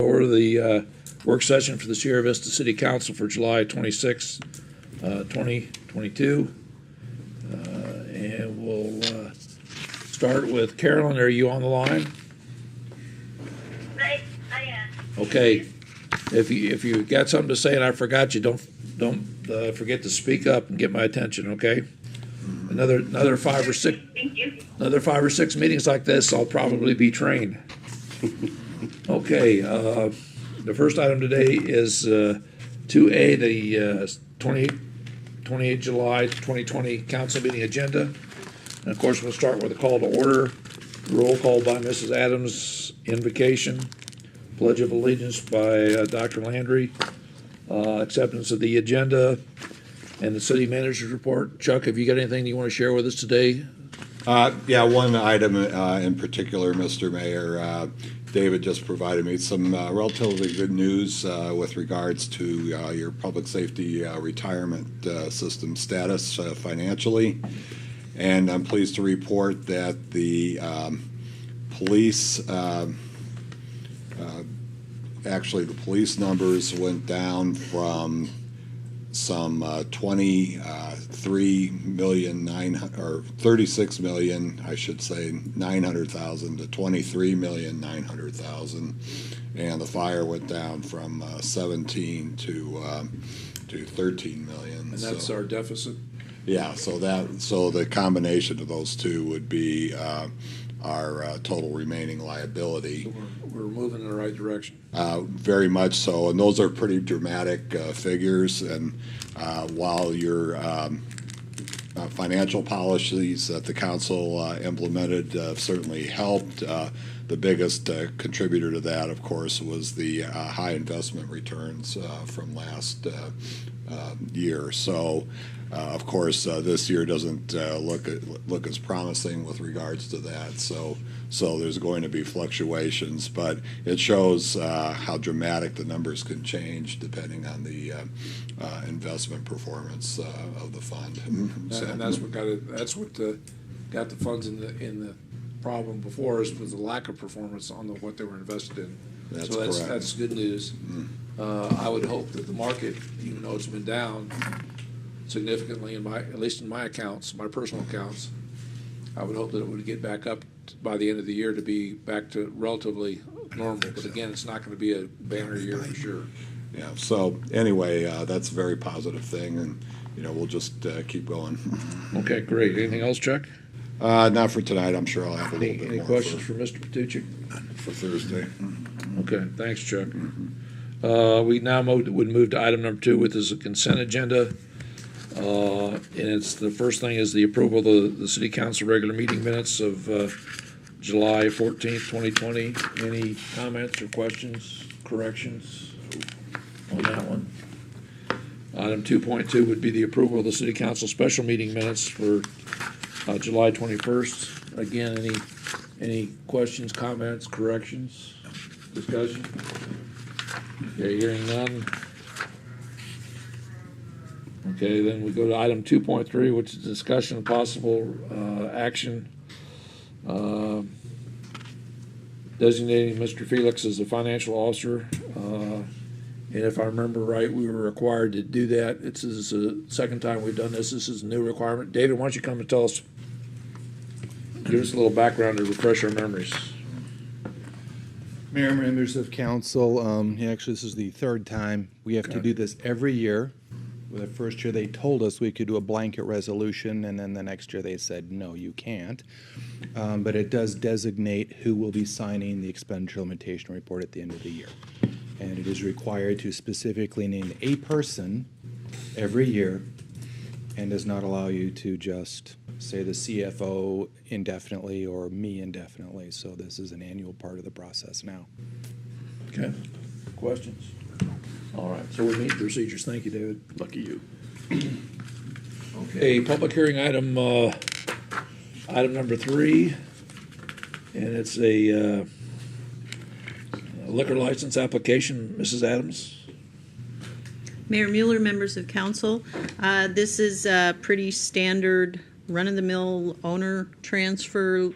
Or the work session for the Sierra Vista City Council for July 26, 2022. And we'll start with Carolyn. Are you on the line? I am. Okay. If you got something to say and I forgot you, don't forget to speak up and get my attention. Okay. Another 5 or 6. Thank you. Another 5 or 6 meetings like this, I'll probably be trained. Okay, the first item today is 2A, the 28 July 2020 council meeting agenda. And of course, we'll start with a call to order. Roll call by Mrs. Adams, invocation, pledge of allegiance by Dr. Landry, acceptance of the agenda, and the city manager's report. Chuck, have you got anything you want to share with us today? Yeah, one item in particular, Mr. Mayor. David just provided me some relatively good news with regards to your public safety retirement system status financially. And I'm pleased to report that the police, actually the police numbers went down from some 36 million, I should say, 900,000 to 23,900,000, and the fire went down from 17 to 13 million. And that's our deficit. Yeah, so the combination of those two would be our total remaining liability. So we're moving in the right direction. Very much so, and those are pretty dramatic figures. And while your financial policies that the council implemented certainly helped, the biggest contributor to that, of course, was the high investment returns from last year. So, of course, this year doesn't look as promising with regards to that. So there's going to be fluctuations, but it shows how dramatic the numbers can change depending on the investment performance of the fund. And that's what got the funds in the problem before us, was the lack of performance on what they were invested in. That's correct. Correct. That's good news. I would hope that the market, even though it's been down significantly at least in my accounts, my personal accounts, I would hope that it would get back up by the end of the year to be back to relatively normal. But again, it's not going to be a banner year for sure. Yeah. So anyway, that's a very positive thing, and we'll just keep going. Okay, great. Anything else, Chuck? Not for tonight. I'm sure I'll have a little bit Any more questions for Mr. Petucci? for Thursday. Okay, thanks, Chuck. We now would move to item number 2, which is a consent agenda. And it's the first thing is the approval of the City Council regular meeting minutes of July 14th, 2020. Any comments or questions, corrections on that one? Item 2.2 would be the approval of the City Council special meeting minutes for July 21st. Again, any questions, comments, corrections, discussion? Okay, hearing none. Okay, then we go to item 2.3, which is discussion of possible action designating Mr. Felix as the financial officer. And if I remember right, we were required to do that. This is the second time we've done this. This is a new requirement. David, why don't you come and tell us, give us a little background to refresh our memories. Mayor, members of council, actually this is the third time. We have to do this every year. The first year they told us we could do a blanket resolution, and then the next year they said, no, you can't. But it does designate who will be signing the expenditure limitation report at the end of the year. And it is required to specifically name a person every year and does not allow you to just say the CFO indefinitely or me indefinitely. So this is an annual part of the process now. Okay, questions? All right, so we meet procedures. Thank you, David. Lucky you. Okay, public hearing item number 3, and it's a liquor license application. Mrs. Adams. Mayor Mueller, members of council, this is a pretty standard run-of-the-mill owner transfer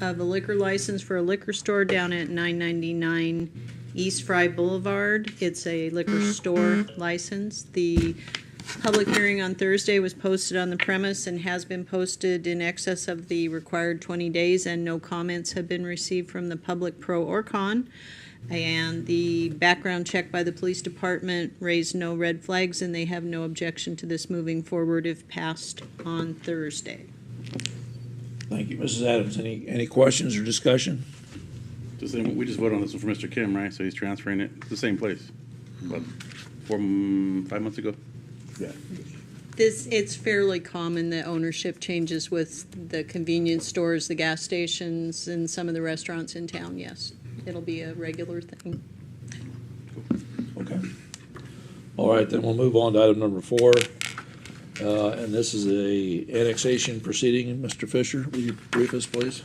of a liquor license for a liquor store down at 999 East Fry Boulevard. It's a liquor store license. The public hearing on Thursday was posted on the premise and has been posted in excess of the required 20 days, and no comments have been received from the public, pro or con. And the background check by the police department raised no red flags, and they have no objection to this moving forward if passed on Thursday. Thank you, Mrs. Adams. Any questions or discussion? We just voted on this one for Mr. Kim, right? So he's transferring it to the same place. About 5 months ago? Yeah. It's fairly common that ownership changes with the convenience stores, the gas stations, and some of the restaurants in town, yes. It'll be a regular thing. Okay. All right, then we'll move on to item number 4. And this is a annexation proceeding. Mr. Fisher, will you brief us, please?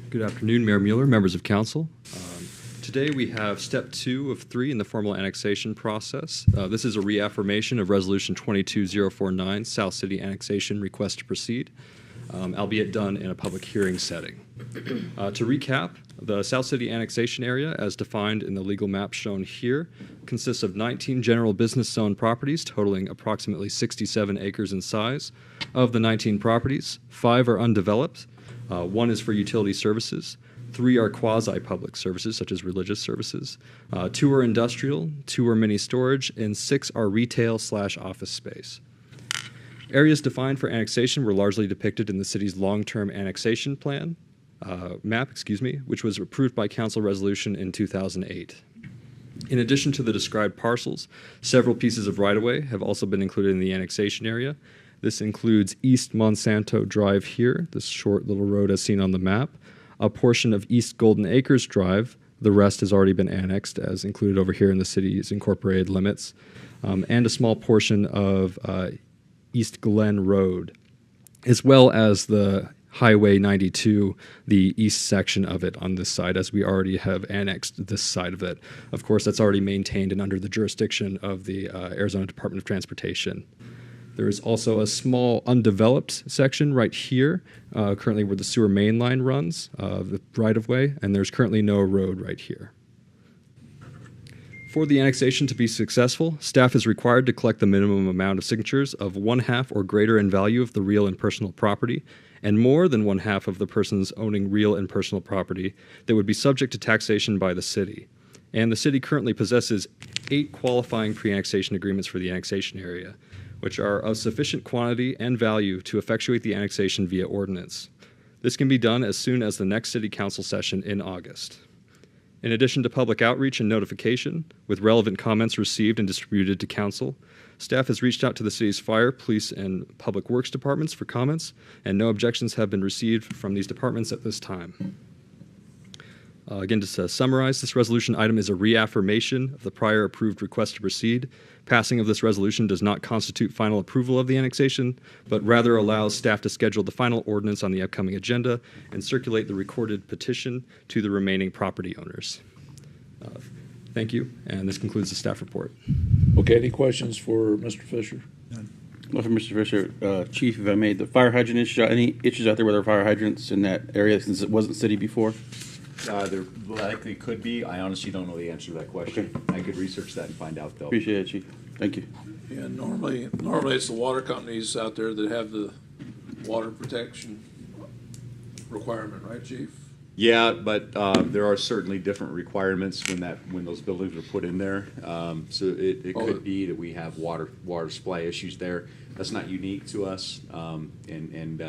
Good afternoon, Mayor Mueller, members of council. Today we have step 2 of 3 in the formal annexation process. This is a reaffirmation of Resolution 22049, South City Annexation Request to Proceed, albeit done in a public hearing setting. To recap, the South City annexation area, as defined in the legal map shown here, consists of 19 general business zone properties totaling approximately 67 acres in size. Of the 19 properties, 5 are undeveloped. 1 is for utility services, 3 are quasi-public services, such as religious services, 2 are industrial, 2 are mini storage, and 6 are retail/office space. Areas defined for annexation were largely depicted in the city's long-term annexation plan, map, which was approved by council resolution in 2008. In addition to the described parcels, several pieces of right-of-way have also been included in the annexation area. This includes East Monsanto Drive here, this short little road as seen on the map, a portion of East Golden Acres Drive, the rest has already been annexed as included over here in the city's incorporated limits, and a small portion of East Glen Road, as well as the Highway 92, the east section of it on this side, as we already have annexed this side of it. Of course, that's already maintained and under the jurisdiction of the Arizona Department of Transportation. There is also a small undeveloped section right here, currently where the sewer main line runs, the right-of-way, and there's currently no road right here. For the annexation to be successful, staff is required to collect the minimum amount of signatures of 1/2 or greater in value of the real and personal property, and more than 1/2 of the persons owning real and personal property that would be subject to taxation by the city. And the city currently possesses 8 qualifying pre-annexation agreements for the annexation area, which are of sufficient quantity and value to effectuate the annexation via ordinance. This can be done as soon as the next city council session in August. In addition to public outreach and notification, with relevant comments received and distributed to council, staff has reached out to the city's fire, police, and public works departments for comments, and no objections have been received from these departments at this time. Again, just to summarize, this resolution item is a reaffirmation of the prior approved request to proceed. Passing of this resolution does not constitute final approval of the annexation, but rather allows staff to schedule the final ordinance on the upcoming agenda and circulate the recorded petition to the remaining property owners. Thank you, and this concludes the staff report. Okay, any questions for Mr. Fisher? Well, for Mr. Fisher, Chief, if I may, the fire hydrant issue, any issues out there with our fire hydrants in that area since it wasn't city before? There likely could be. I honestly don't know the answer to that question. Okay. I could research that and find out, though. Appreciate it, Chief. Thank you. Yeah, normally it's the water companies out there that have the water protection requirement, right, Chief? Yeah, but there are certainly different requirements when those buildings were put in there. So it could be that we have water supply issues there. That's not unique to us, and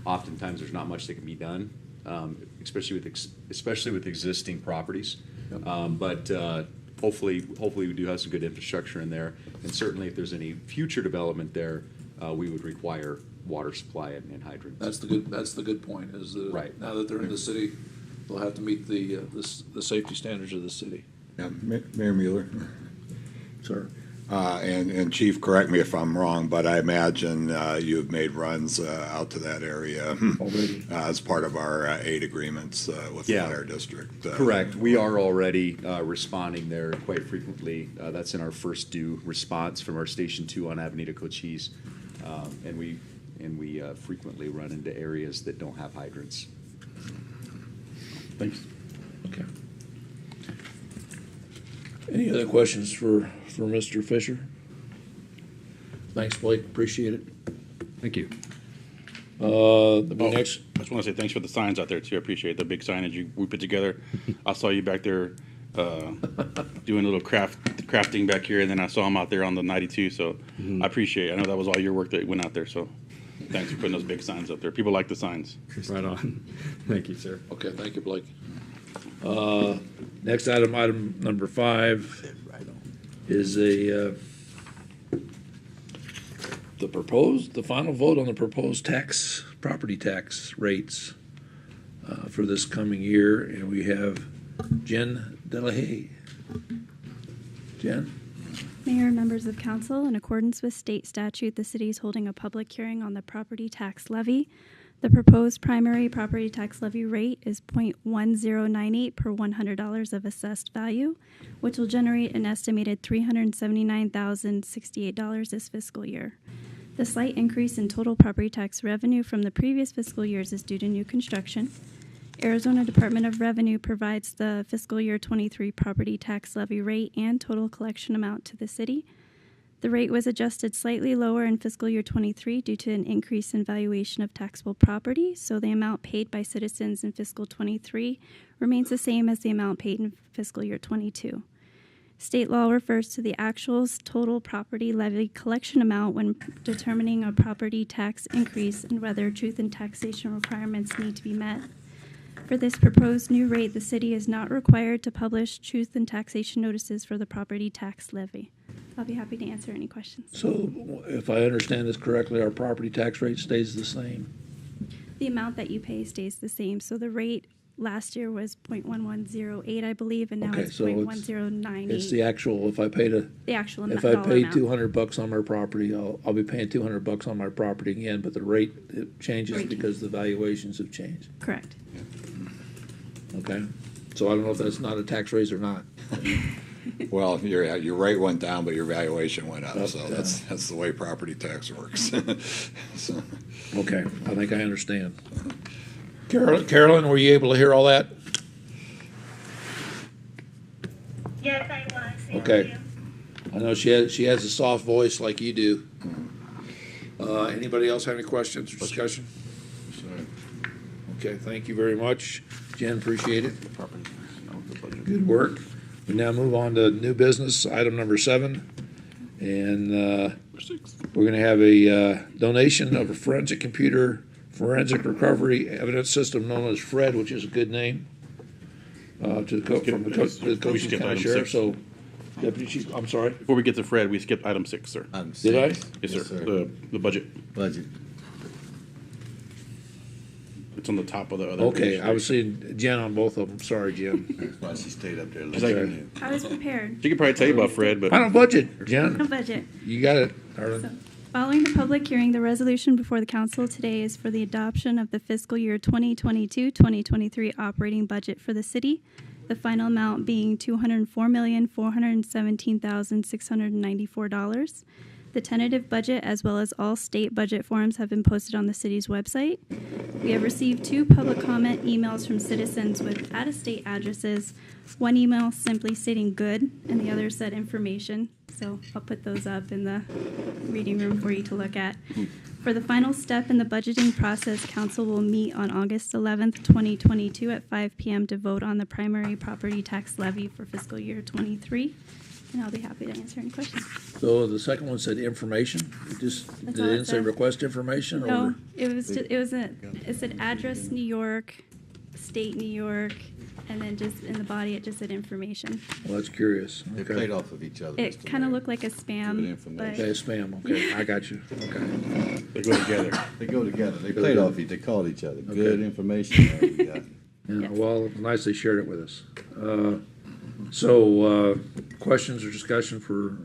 oftentimes there's not much that can be done. Especially with existing properties, but hopefully we do have some good infrastructure in there, and certainly if there's any future development there, we would require water supply and hydrants. That's the good point. Is that Right. Now that they're in the city, they'll have to meet the safety standards of the city. Yeah, Mayor Mueller. Sir. And Chief, correct me if I'm wrong, but I imagine you've made runs out to that area Already. as part of our aid agreements with the Yeah. fire district. Correct. We are already responding there quite frequently. That's in our first due response from our Station 2 on Avenida Cochise. And we frequently run into areas that don't have hydrants. Thanks. Okay. Any other questions for Mr. Fisher? Thanks, Blake, appreciate it. Thank you. The Oh, next, I just want to say thanks for the signs out there too. I appreciate the big signage we put together. I saw you back there doing a little crafting back here, and then I saw him out there on the 92. So I appreciate it. I know that was all your work that went out there. So thanks for putting those big signs up there. People like the signs. Right on. Thank you, sir. okay, thank you, Blake. Next item number 5 is the final vote on the proposed property tax rates for this coming year, and we have Jen Delahaye. Jen? Mayor, members of council, in accordance with state statute, the city is holding a public hearing on the property tax levy. The proposed primary property tax levy rate is .1098 per $100 of assessed value, which will generate an estimated $379,068 this fiscal year. The slight increase in total property tax revenue from the previous fiscal years is due to new construction. Arizona Department of Revenue provides the fiscal year 23 property tax levy rate and total collection amount to the city. The rate was adjusted slightly lower in fiscal year 23 due to an increase in valuation of taxable property, so the amount paid by citizens in fiscal 23 remains the same as the amount paid in fiscal year 22. State law refers to the actual total property levy collection amount when determining a property tax increase and whether truth and taxation requirements need to be met. For this proposed new rate, the city is not required to publish truth and taxation notices for the property tax levy. I'll be happy to answer any questions. So if I understand this correctly, our property tax rate stays the same? The amount that you pay stays the same. So the rate last year was .1108, I believe, and now Okay, it's so it's .1098. the actual, if I paid The actual if dollar I pay amount. $200 on my property, I'll be paying $200 on my property again, but the rate, it changes Rate. because the valuations have changed, Correct. okay? So I don't know if that's not a tax raise or not. Well, your rate went down, but your valuation went up, Up, so yeah. that's the way property tax works. So, Okay, I think I understand. Carolyn, were you able to hear all that? Yes, I was. Thank Okay. you. I know she has a soft voice like you do. Anybody else have any questions or discussion? Okay, thank you very much. Jen, appreciate it. Good work. We now move on to new business, item number 7. And we're going to have a donation of a forensic recovery evidence system known as FRED, which is a good name, from the We Cochise skipped County item Sheriff. 6. So, Deputy Chief, I'm sorry, Before we get to Fred, we skipped item 6, sir. did I? Yes, sir. The budget. Budget. It's on the top of the other. Okay, page. I was seeing Jen on both of them. Sorry, Jen. That's why she stayed up there like- listening. I was prepared. She could probably tell you about Fred, but Final budget, No Jen. budget. You got it, So, darling. following the public hearing, the resolution before the council today is for the adoption of the fiscal year 2022-2023 operating budget for the city, the final amount being $204,417,694. The tentative budget, as well as all state budget forms, have been posted on the city's website. We have received 2 public comment emails from citizens with out-of-state addresses. One email simply stating good, and the other said information. So I'll put those up in the reading room for you to look at. For the final step in the budgeting process, council will meet on August 11th, 2022 at 5 p.m. to vote on the primary property tax levy for fiscal year 23. And I'll be happy to answer any questions. So the second one said information. It just, That's it all it didn't say said. request information No, or? it said address New York, state New York, and then just in the body it just said information. Well, that's curious. They Okay. played off of each other. It Mr. kind of Mayor. looked like a Good spam, information. but Okay, spam. Okay, I got you. Okay. they go together. They go together. They played off each. They called each other. Good information. there you got. Yeah, Yes. well, nice they shared it with us. Questions or discussion for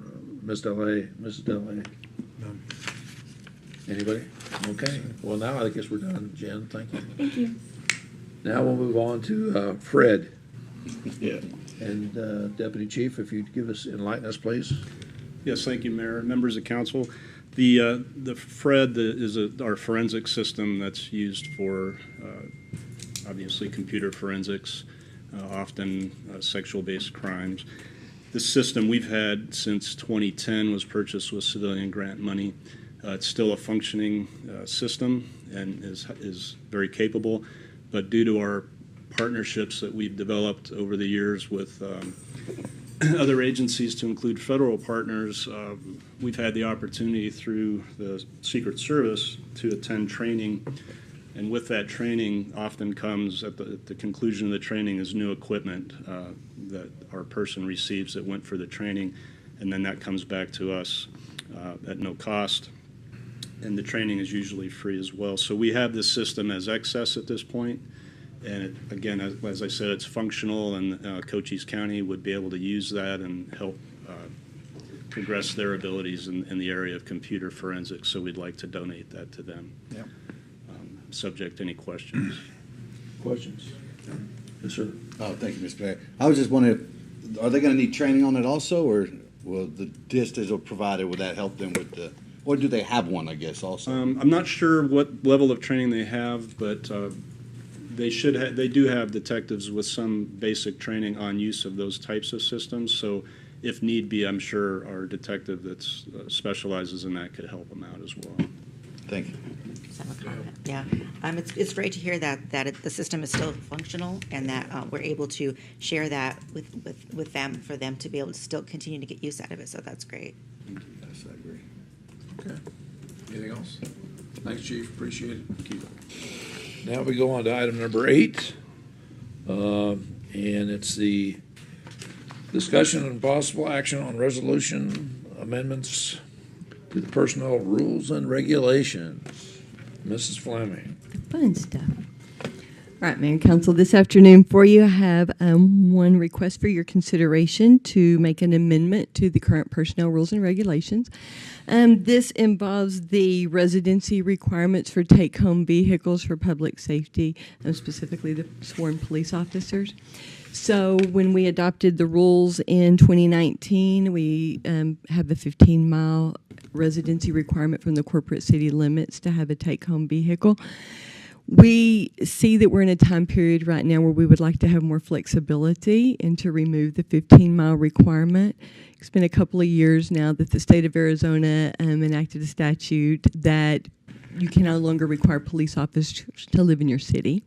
Ms. Delay, Mrs. Delay? Anybody? Okay, well, now I guess we're done, Jen, thank you. Thank you. Now we'll move on to Fred. Yeah. And Deputy Chief, if you'd enlighten us, please. Yes, thank you, Mayor. Members of council, the FRED is our forensic system that's used for obviously computer forensics, often sexual-based crimes. This system we've had since 2010 was purchased with civilian grant money. It's still a functioning system and is very capable, but due to our partnerships that we've developed over the years with other agencies, to include federal partners, we've had the opportunity through the Secret Service to attend training, and with that training often comes at the conclusion of the training is new equipment that our person receives that went for the training, and then that comes back to us at no cost, and the training is usually free as well. So we have this system as excess at this point. And again, as I said, it's functional, and Cochise County would be able to use that and help progress their abilities in the area of computer forensics. So we'd like to donate that to them. Yeah. Subject to any questions. Questions? Yes, sir. Oh, thank you, Mr. Mayor. I was just wondering, are they going to need training on it also, or will the districts will provide it? Will that help them with the, or do they have one, I guess, also? I'm not sure what level of training they have, but they do have detectives with some basic training on use of those types of systems. So if need be, I'm sure our detective that specializes in that could help them out as well. Thank you. Yeah, it's great to hear that the system is still functional, and that we're able to share that with them, for them to be able to still continue to get use out of it. So that's great. Yes, I agree. Okay. Anything else? Thanks, Chief. Appreciate it. Thank you. Now we go on to item number 8, and it's the discussion and possible action on resolution amendments to the personnel rules and regulations. Mrs. Fleming. Fun stuff. All right, Mayor and Council, this afternoon for you, I have one request for your consideration to make an amendment to the current personnel rules and regulations. This involves the residency requirements for take-home vehicles for public safety, specifically the sworn police officers. So when we adopted the rules in 2019, we have the 15-mile residency requirement from the corporate city limits to have a take-home vehicle. We see that we're in a time period right now where we would like to have more flexibility and to remove the 15-mile requirement. It's been a couple of years now that the state of Arizona enacted a statute that you can no longer require police officers to live in your city.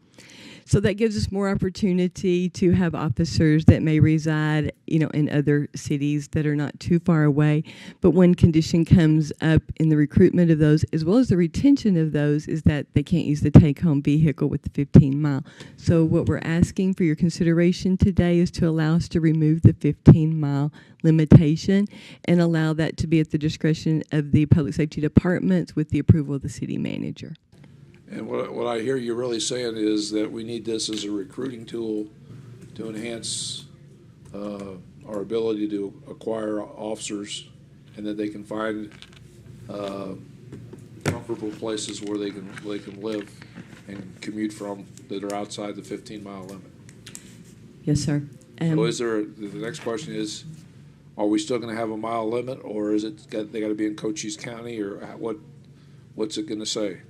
So that gives us more opportunity to have officers that may reside, in other cities that are not too far away. But one condition comes up in the recruitment of those, as well as the retention of those, is that they can't use the take-home vehicle with the 15-mile. So what we're asking for your consideration today is to allow us to remove the 15-mile limitation and allow that to be at the discretion of the public safety departments with the approval of the city manager. And what I hear you really saying is that we need this as a recruiting tool to enhance our ability to acquire officers, and that they can find comfortable places where they can live and commute from that are outside the 15-mile limit. Yes, sir. So the next question is, are we still going to have a mile limit, or is they got to be in Cochise County, or what's it going to say?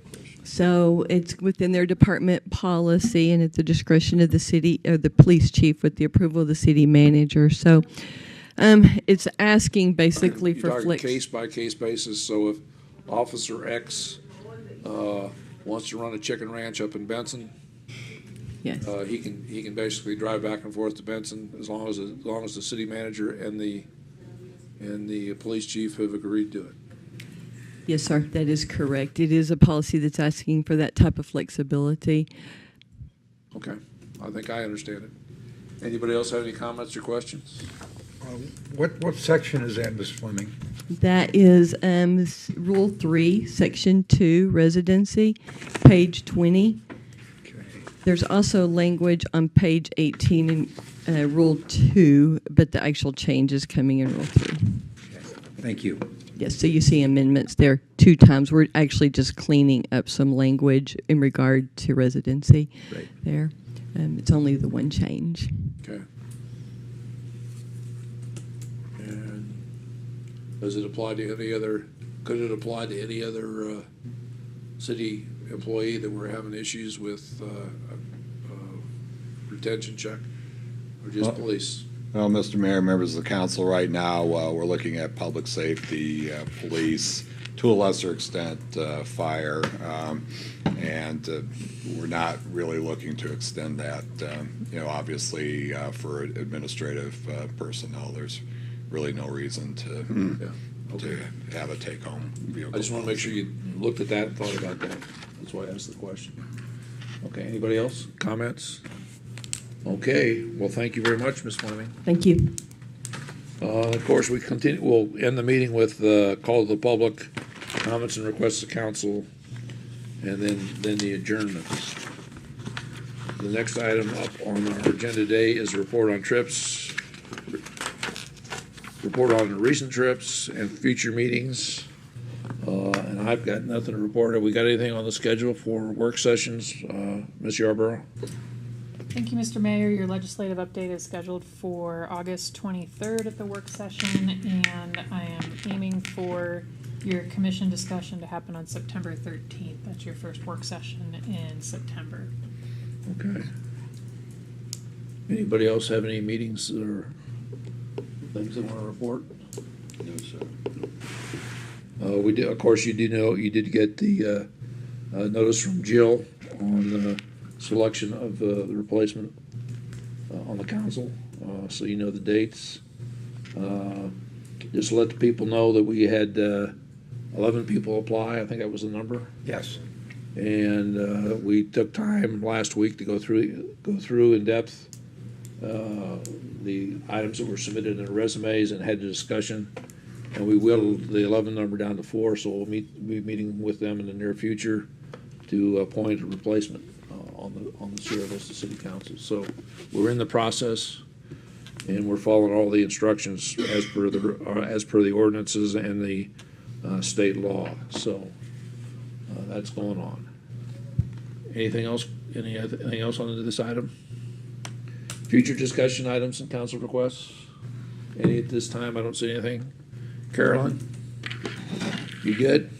So it's within their department policy and at the discretion of the city or the police chief with the approval of the city manager. So it's asking basically for case by case basis. So if Officer X wants to run a chicken ranch up in Benson, yes, he can basically drive back and forth to Benson as long as the city manager and the police chief have agreed to it. Yes, sir, that is correct. It is a policy that's asking for that type of flexibility. Okay, I think I understand it. Anybody else have any comments or questions? What section is that, Ms. Fleming? That is Rule 3, Section 2, Residency, page 20. Okay. There's also language on page 18 in Rule 2, but the actual change is coming in Rule 3. Okay. Thank you. Yes, so you see amendments there 2 times. We're actually just cleaning up some language in regard to residency Right. there. It's only the one change. Okay. And does it apply to any other, could it apply to any other city employee that we're having issues with retention check? Or just police? Well, Mr. Mayor, members of the council, right now, we're looking at public safety, police, to a lesser extent, fire, and we're not really looking to extend that. Obviously, for administrative personnel, there's really no reason to have a take-home vehicle. I just want to make sure you looked at that and thought about that. That's why I asked the question. Okay, anybody else? Comments? Okay, well, thank you very much, Ms. Fleming. Thank you. Of course, we'll end the meeting with call to the public, comments and requests of council, and then the adjournments. The next item up on our agenda today is a report on trips, report on recent trips and future meetings. And I've got nothing to report. Have we got anything on the schedule for work sessions, Ms. Yarborough? Thank you, Mr. Mayor. Your legislative update is scheduled for August 23rd at the work session, and I am aiming for your commission discussion to happen on September 13th. That's your first work session in September. Okay. Anybody else have any meetings or things they want to report? No, sir. We did, of course, you did get the notice from Jill on the selection of the replacement on the council, so you know the dates. Just let the people know that we had 11 people apply. I think that was the number. Yes. And we took time last week to go through in depth the items that were submitted in the resumes and had a discussion. And we whittled the 11 number down to 4, so we'll be meeting with them in the near future to appoint a replacement on the Sierra Vista City Council. So we're in the process, and we're following all the instructions as per the ordinances and the state law. So that's going on. Anything else? Anything else on this item? Future discussion items and council requests? Any at this time? I don't see anything. Carolyn, you good?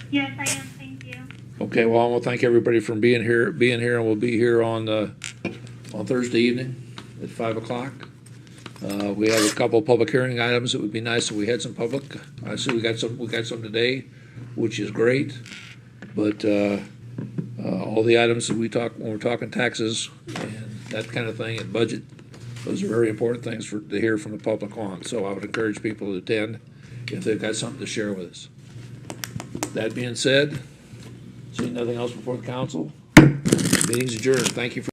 Yes, I am. Thank you. Okay. Well, I want to thank everybody for being here, and we'll be here on Thursday evening at 5 o'clock. We have a couple of public hearing items. It would be nice if we had some public. I see we got some today, which is great. But all the items that we talk when we're talking taxes and that kind of thing and budget, those are very important things to hear from the public on. So I would encourage people to attend if they've got something to share with us. That being said, seeing nothing else before the council, meeting's adjourned. Thank you for